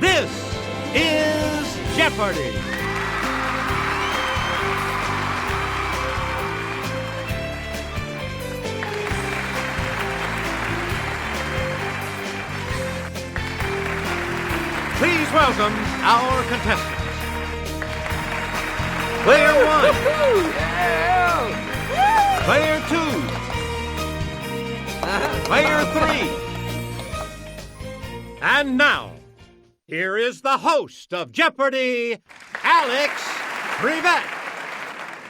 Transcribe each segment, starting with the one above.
This is Jeopardy! Please welcome our contestants. Player 1. Player 2. Player 3. And now, here is the host of Jeopardy, Alex Trebek.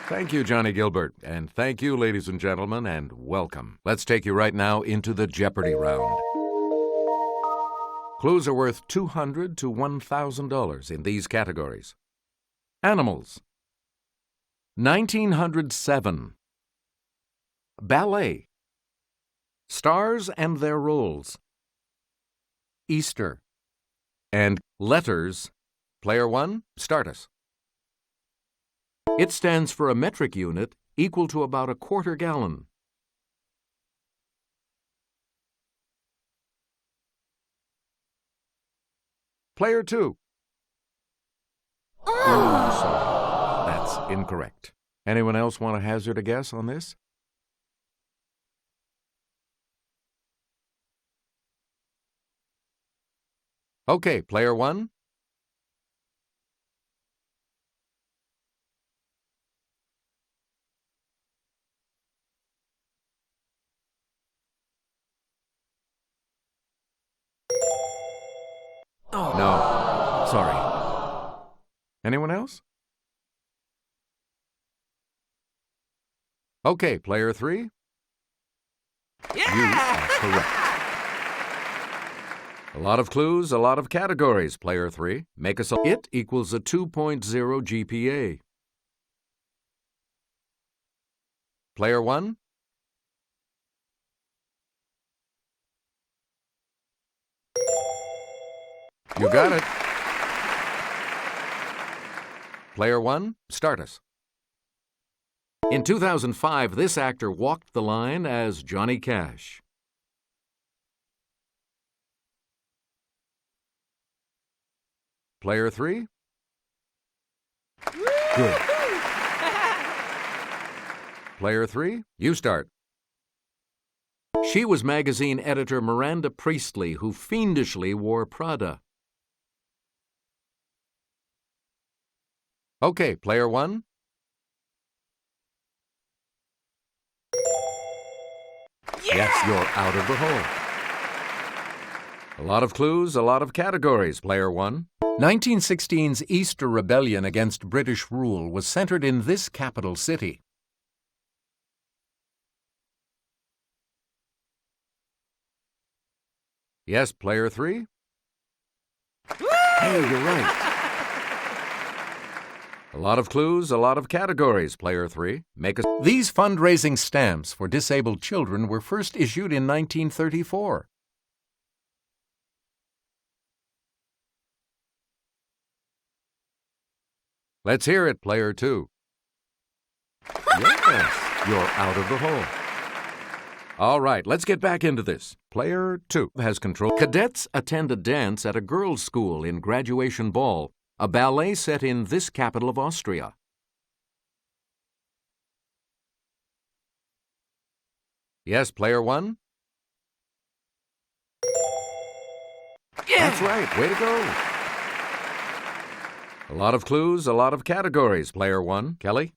Thank you, Johnny Gilbert. And thank you, ladies and gentlemen, and welcome. Let's take you right now into the Jeopardy round. Clues are worth $200 to $1,000 in these categories. Animals. 1907. Ballet. Stars and their roles. Easter. And letters. Player 1, start us. It stands for a metric unit equal to about a quarter gallon. Player 2. Sorry. That's incorrect. Anyone else want to hazard a guess on this? Okay, player 1. Oh. No, sorry. Anyone else? Okay, player 3. Yeah! You are correct. A lot of clues, a lot of categories, player 3. Make us it equals a 2.0 GPA. Player 1. You got it. Player 1, start us. In 2005, this actor walked the line as Johnny Cash. Player 3. Good. Player 3, you start. She was magazine editor Miranda Priestley, who fiendishly wore Prada. Okay, player 1. Yeah! Yes, you're out of the hole. A lot of clues, a lot of categories, player 1. 1916's Easter Rebellion against British rule was centered in this capital city. Yes, player 3. Hey, you're right. A lot of clues, a lot of categories, player 3. These fundraising stamps for disabled children were first issued in 1934. Let's hear it, player 2. Yes, you're out of the hole. All right, let's get back into this. Player 2 has control. Cadets attend a dance at a girls' school in Graduation Ball, a ballet set in this capital of Austria. Yes, player 1. Yeah! That's right, way to go. A lot of clues, a lot of categories, player 1. Kelly?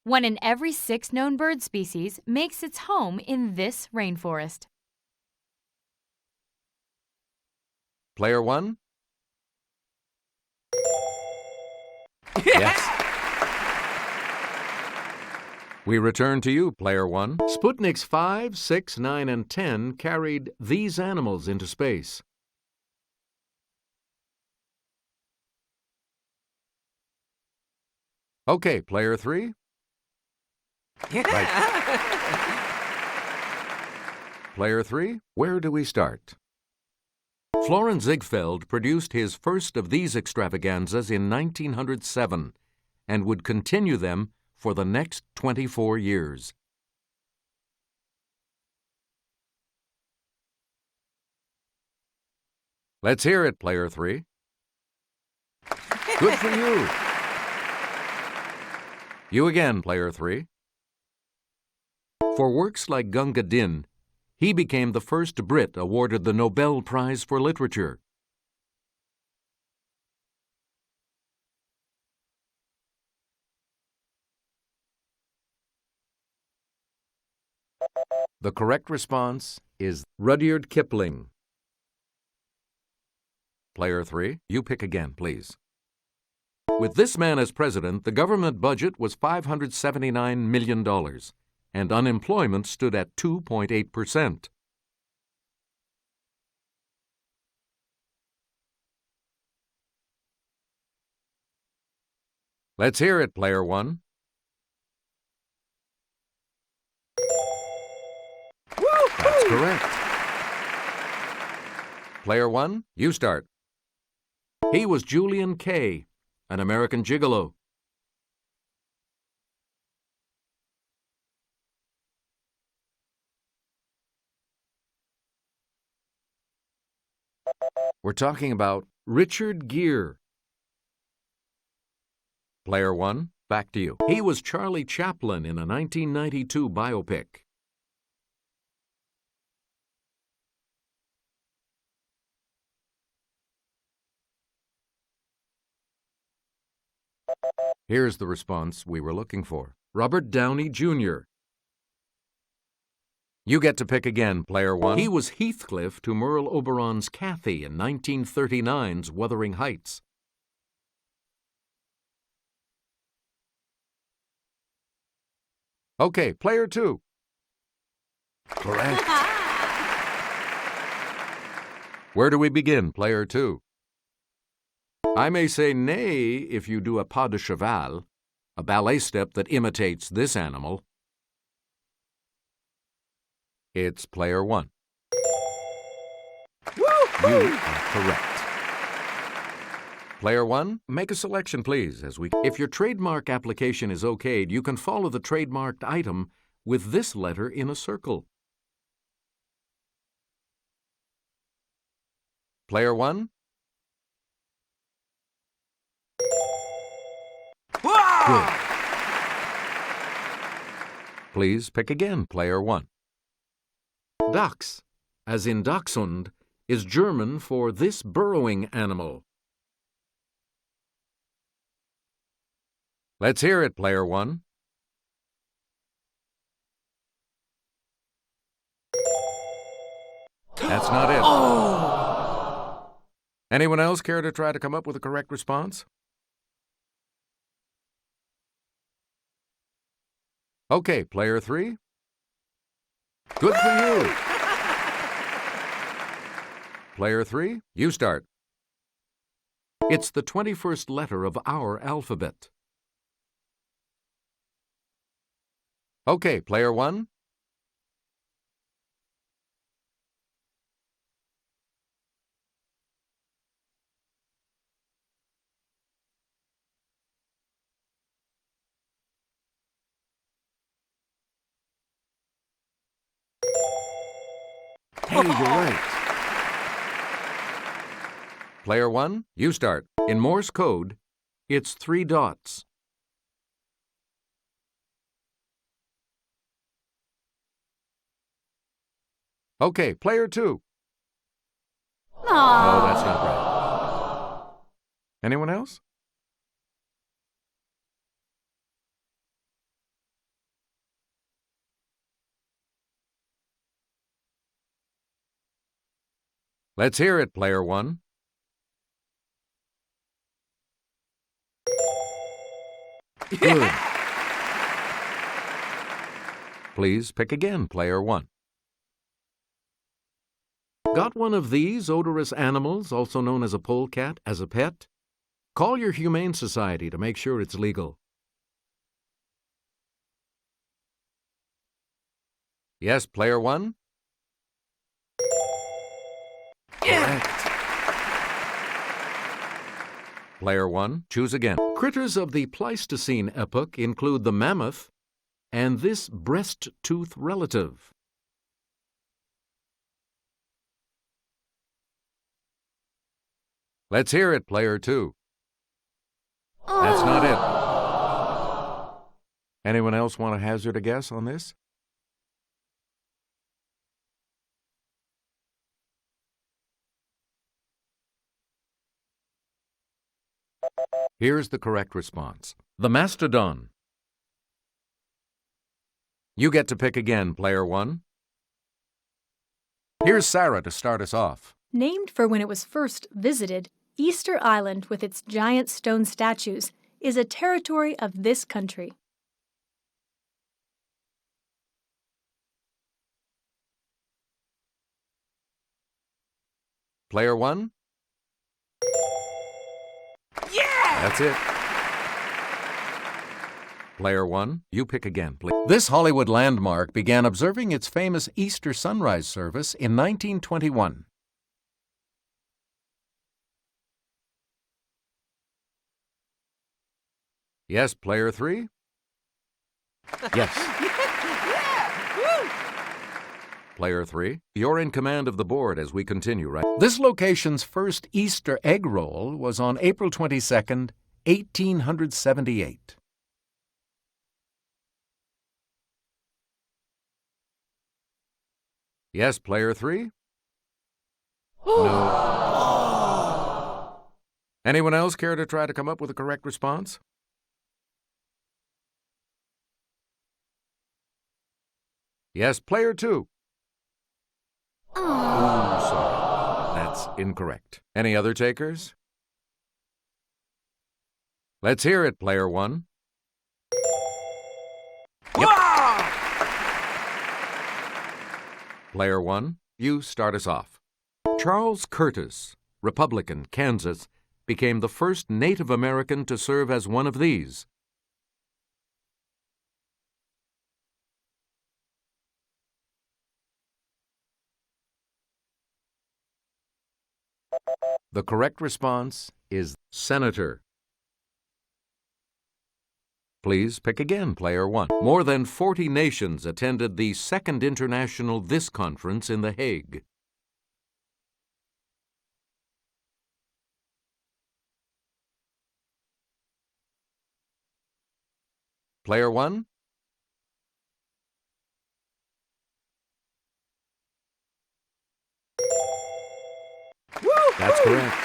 1 in every 6 known bird species makes its home in this rainforest. Player 1? Yes. We return to you, player 1. Sputniks 5, 6, 9, and 10 carried these animals into space. Okay, player 3. Right. Player 3, where do we start? Florin Ziegfeld produced his first of these extravaganzas in 1907 and would continue them for the next 24 years. Let's hear it, player 3. Good for you. You again, player 3. For works like Gunga Din, he became the first Brit awarded the Nobel Prize for Literature. The correct response is Rudyard Kipling. Player 3, you pick again, please. With this man as president, the government budget was $579 million, and unemployment stood at 2.8%. Let's hear it, player 1. That's correct. Player 1, you start. He was Julian Kay, an American gigolo. We're talking about Richard Gere. Player 1, back to you. He was Charlie Chaplin in a 1992 biopic. Here's the response we were looking for. Robert Downey Jr. You get to pick again, player 1. He was Heathcliff to Merle Oberon's Cathy in 1939's Wuthering Heights. Okay, player 2. Correct. Where do we begin, player 2? I may say nay if you do a pas de cheval, a ballet step that imitates this animal. It's player 1. You are correct. Player 1, make a selection, please. If your trademark application is okayed, you can follow the trademarked item with this letter in a circle. Player 1. Good. Please pick again, player 1. Dachs, as in Dachshund, is German for this burrowing animal. Let's hear it, player 1. That's not it. Oh! Anyone else care to try to come up with a correct response? Okay, player 3. Good for you. Player 3, you start. It's the 21st letter of our alphabet. Okay, player 1. Hey, you're right. Player 1, you start. In Morse code, it's 3 dots. Okay, player 2. Aww. No, that's not right. Anyone else? Let's hear it, player 1. Good. Please pick again, player 1. Got one of these odorous animals, also known as a polecat, as a pet? Call your Humane Society to make sure it's legal. Yes, player 1? Correct. Player 1, choose again. Critters of the Pleistocene epoch include the mammoth and this breast-tooth relative. Let's hear it, player 2. That's not it. Anyone else want to hazard a guess on this? Here's the correct response. The mastodon. You get to pick again, player one. Here's Sarah to start us off. Named for when it was first visited, Easter Island with its giant stone statues is a territory of this country. Player one? Yeah! That's it. Player one, you pick again, please. This Hollywood landmark began observing its famous Easter sunrise service in 1921. Yes, player three? Yes. Player three, you're in command of the board as we continue, right? This location's first Easter egg roll was on April 22nd, 1878. Yes, player three? No. Anyone else care to try to come up with a correct response? Yes, player two. Oh, sorry. That's incorrect. Any other takers? Let's hear it, player one. Yep. Player one, you start us off. Charles Curtis, Republican, Kansas, became the first Native American to serve as one of these. The correct response is senator. Please pick again, player one. More than 40 nations attended the Second International This Conference in The Hague. Player one? That's correct.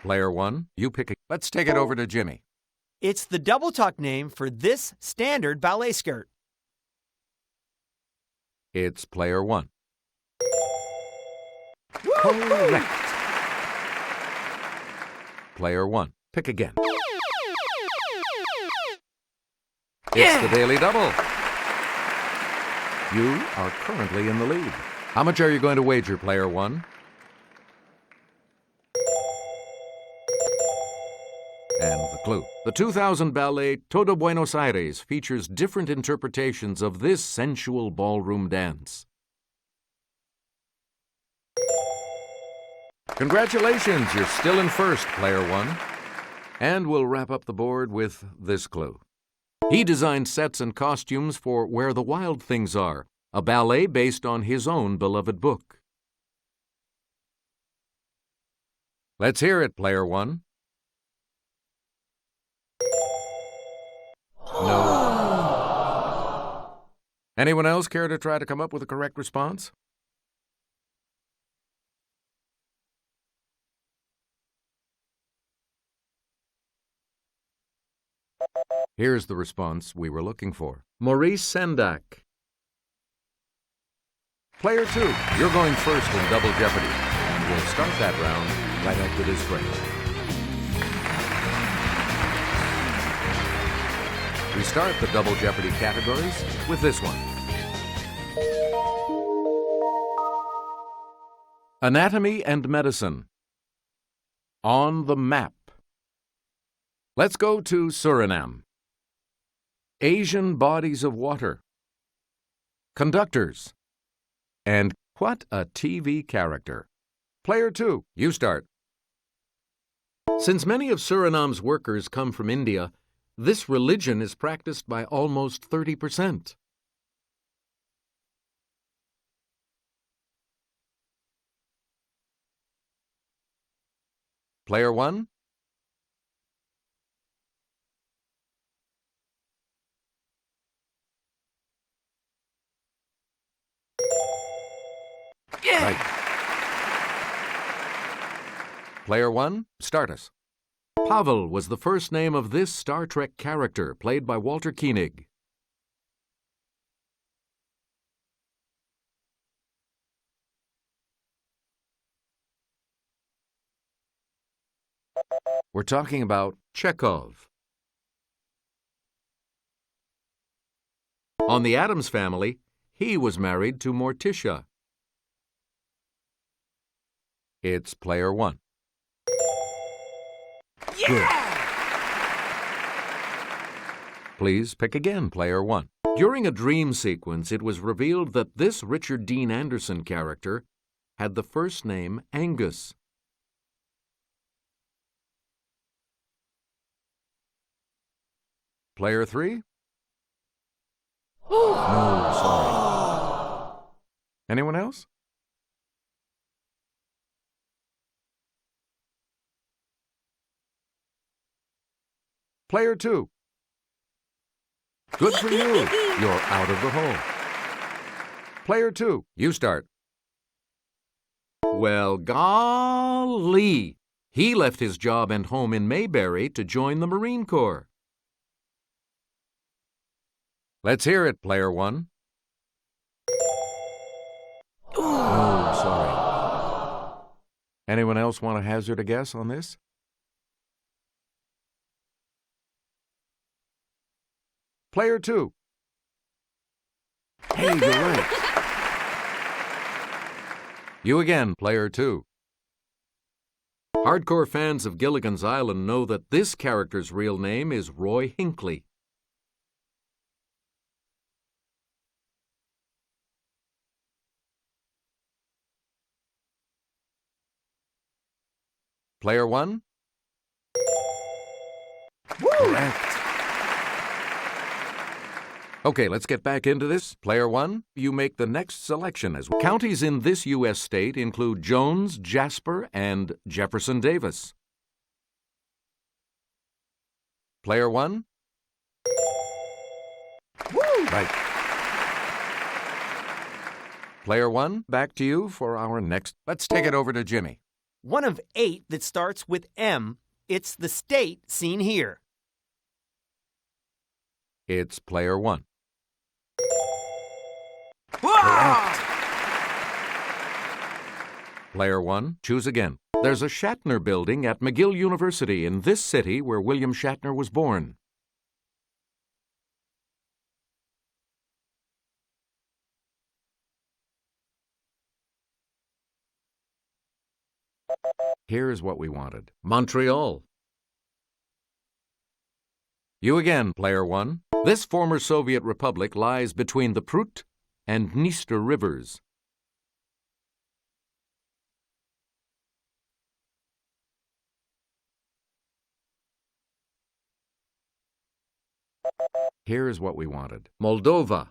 Player one, you pick a... Let's take it over to Jimmy. It's the double tuck name for this standard ballet skirt. It's player one. Correct. Player one, pick again. It's the Daily Double. You are currently in the lead. How much are you going to wager, player one? And the clue. The 2000 ballet Todo Buenos Aires features different interpretations of this sensual ballroom dance. Congratulations, you're still in first, player one. And we'll wrap up the board with this clue. He designed sets and costumes for Where the Wild Things Are, a ballet based on his own beloved book. Let's hear it, player one. No. Anyone else care to try to come up with a correct response? Here's the response we were looking for. Maurice Sendak. Player two, you're going first in Double Jeopardy, and we'll start that round right after this break. We start the Double Jeopardy categories with this one. Anatomy and medicine. On the map. Let's go to Suriname. Asian bodies of water. Conductors. And what a TV character. Player two, you start. Since many of Suriname's workers come from India, this religion is practiced by almost 30%. Player one? Right. Player 1, start us. Pavel was the first name of this Star Trek character, played by Walter Koenig. We're talking about Chekhov. On the Addams Family, he was married to Morticia. It's player 1. Good. Please pick again, player 1. During a dream sequence, it was revealed that this Richard Dean Anderson character had the first name Angus. Player 3? No, sorry. Anyone else? Player 2. Good for you. You're out of the hole. Player 2, you start. Well, golly. He left his job and home in Mayberry to join the Marine Corps. Let's hear it, player 1. Oh, sorry. Anyone else want to hazard a guess on this? Player 2. Hey, you're right. You again, player 2. Hardcore fans of Gilligan's Island know that this character's real name is Roy Hinckley. Player 1? Correct. Okay, let's get back into this. Player 1, you make the next selection. As counties in this U.S. state include Jones, Jasper, and Jefferson Davis. Player 1? Right. Player 1, back to you for our next. Let's take it over to Jimmy. One of 8 that starts with M. It's the state seen here. It's player 1. Correct. Player 1, choose again. There's a Shatner building at McGill University in this city where William Shatner was born. Here's what we wanted. Montreal. You again, player 1. This former Soviet republic lies between the Prut and Dniester rivers. Here's what we wanted. Moldova.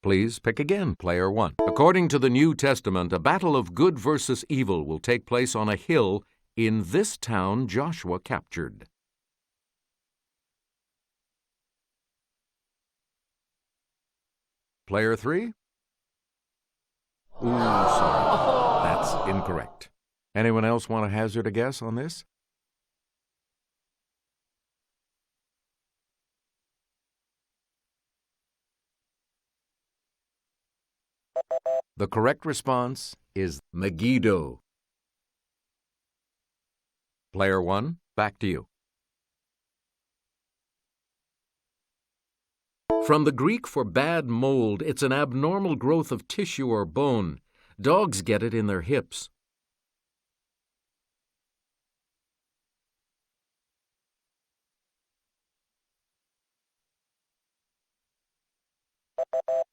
Please pick again, player 1. According to the New Testament, a battle of good versus evil will take place on a hill in this town Joshua captured. Player 3? Ooh, sorry. That's incorrect. Anyone else want to hazard a guess on this? The correct response is Megiddo. Player 1, back to you. From the Greek for bad mold, it's an abnormal growth of tissue or bone. Dogs get it in their hips.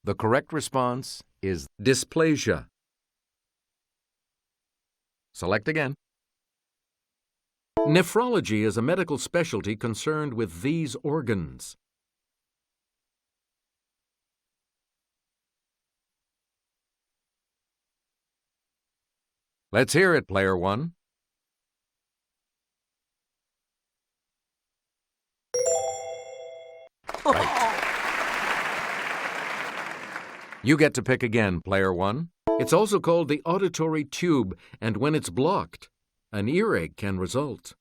The correct response is dysplasia. Select again. Nephrology is a medical specialty concerned with these organs. Let's hear it, player 1. Right. You get to pick again, player 1. It's also called the auditory tube, and when it's blocked, an earache can result.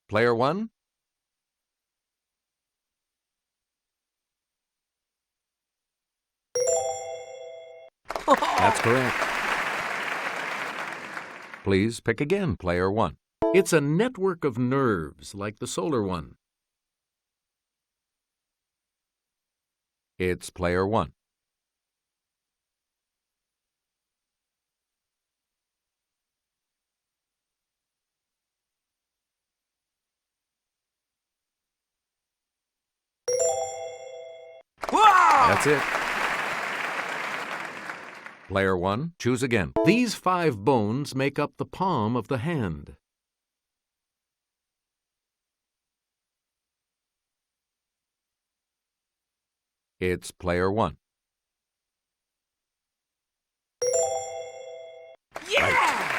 Player 1? That's correct. Please pick again, player 1. It's a network of nerves, like the solar one. It's player 1. That's it. Player 1, choose again. These 5 bones make up the palm of the hand. It's player 1. Yeah! Right.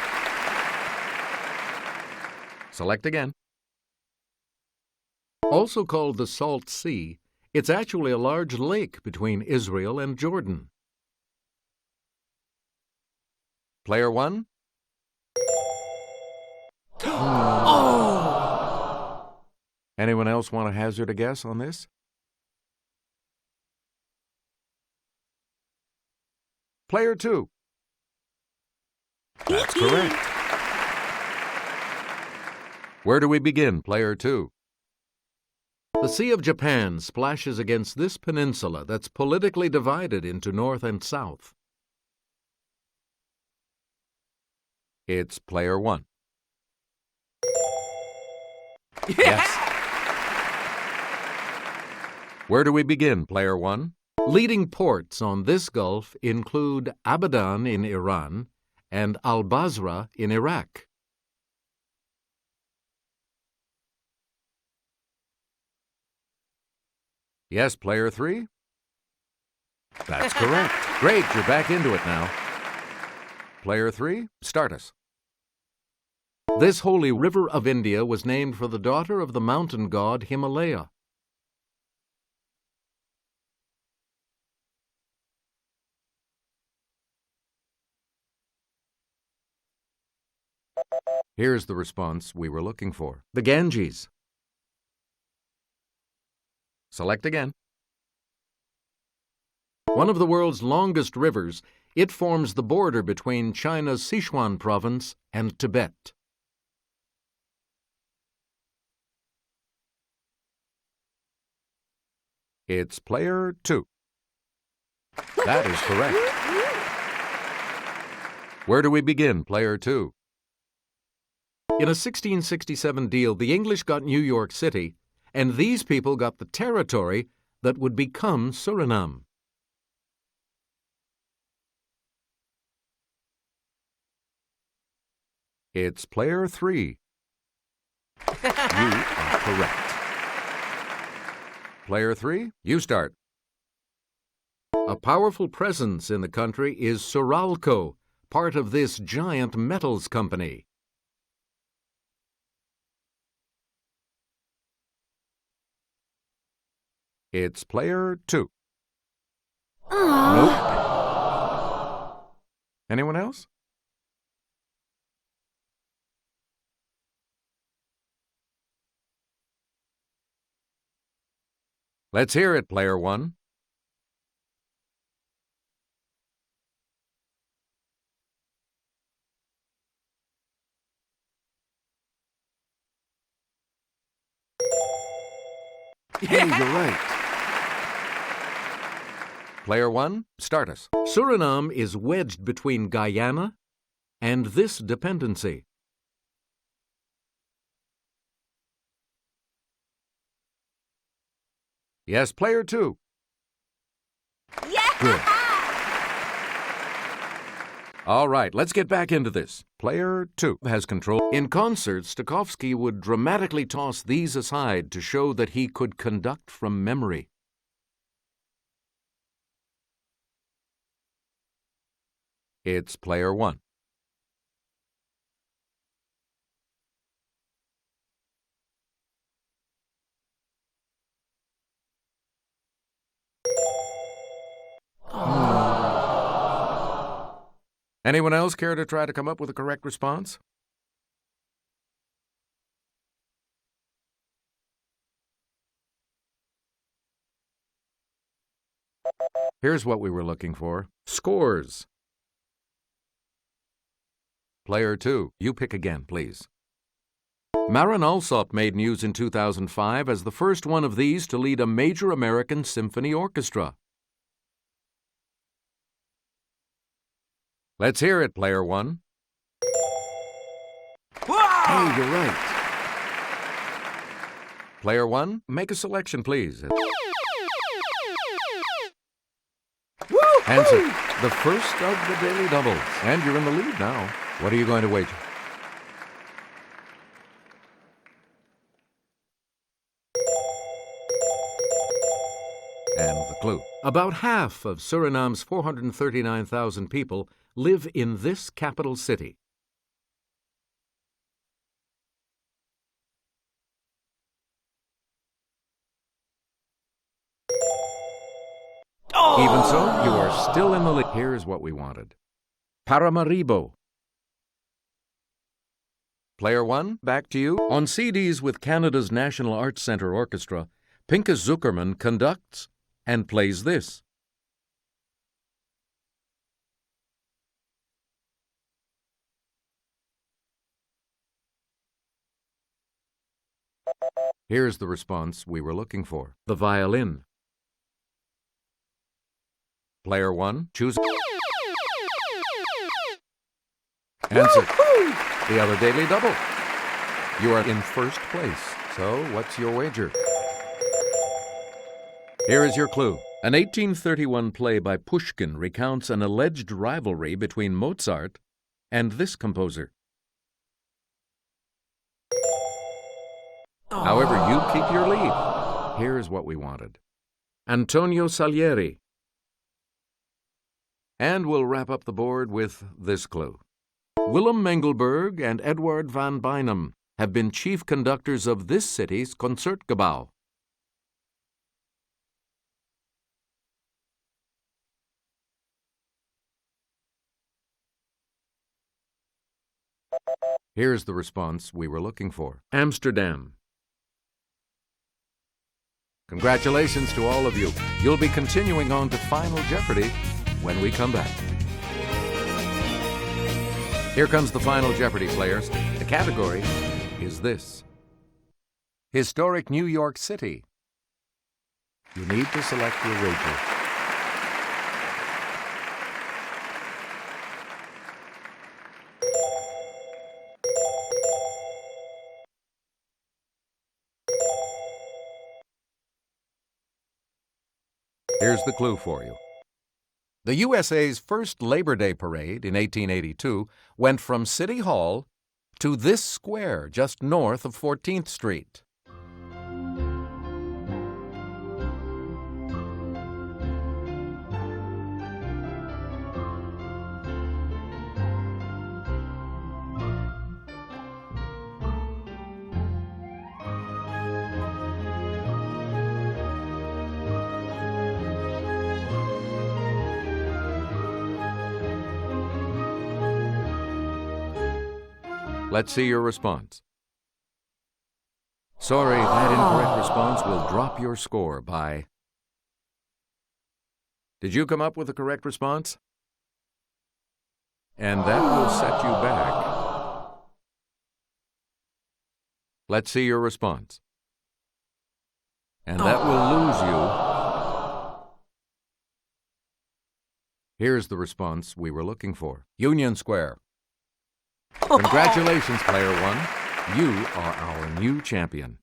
Select again. Also called the Salt Sea, it's actually a large lake between Israel and Jordan. Player 1? Oh! Anyone else want to hazard a guess on this? Player 2. That's correct. Where do we begin, player 2? The Sea of Japan splashes against this peninsula that's politically divided into north and south. It's player 1. Yes. Where do we begin, player 1? Leading ports on this gulf include Abadan in Iran and Al-Basra in Iraq. Yes, player 3? That's correct. Great, you're back into it now. Player 3, start us. This holy river of India was named for the daughter of the mountain god Himalaya. Here's the response we were looking for. The Ganges. Select again. One of the world's longest rivers, it forms the border between China's Sichuan province and Tibet. It's player 2. That is correct. Where do we begin, player 2? In a 1667 deal, the English got New York City, and these people got the territory that would become Suriname. It's player 3. You are correct. Player 3, you start. A powerful presence in the country is Suralco, part of this giant metals company. It's player 2. Nope. Anyone else? Let's hear it, player 1. Hey, you're right. Player 1, start us. Suriname is wedged between Guyana and this dependency. Yes, player 2. Yeah! Good. All right, let's get back into this. Player 2 has control. In concert, Stokowski would dramatically toss these aside to show that he could conduct from memory. It's player 1. Anyone else care to try to come up with a correct response? Here's what we were looking for. Scores. Player 2, you pick again, please. Marin Alsop made news in 2005 as the first one of these to lead a major American symphony orchestra. Let's hear it, Player 1. Hey, you're right. Player 1, make a selection, please. Answer, the first of the daily doubles. And you're in the lead now. What are you going to wager? And the clue. About half of Suriname's 439,000 people live in this capital city. Even so, you are still in the lead. Here's what we wanted. Paramaribo. Player 1, back to you. On CDs with Canada's National Arts Centre Orchestra, Pinchas Zuckerman conducts and plays this. Here's the response we were looking for. The violin. Player 1, choose. Answer. The other daily double. You are in first place. So, what's your wager? Here is your clue. An 1831 play by Pushkin recounts an alleged rivalry between Mozart and this composer. However, you keep your lead. Here's what we wanted. Antonio Salieri. And we'll wrap up the board with this clue. Willem Mengelberg and Edward van Beinum have been chief conductors of this city's Concertgebouw. Here's the response we were looking for. Amsterdam. Congratulations to all of you. You'll be continuing on to Final Jeopardy when we come back. Here comes the Final Jeopardy, players. The category is this. Historic New York City. You need to select your wager. Here's the clue for you. The USA's first Labor Day parade in 1882 went from City Hall to this square just north of 14th Street. Let's see your response. Sorry, that incorrect response will drop your score by... Did you come up with the correct response? And that will set you back. Let's see your response. And that will lose you. Here's the response we were looking for. Union Square. Congratulations, Player 1. You are our new champion.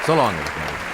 So long, everybody.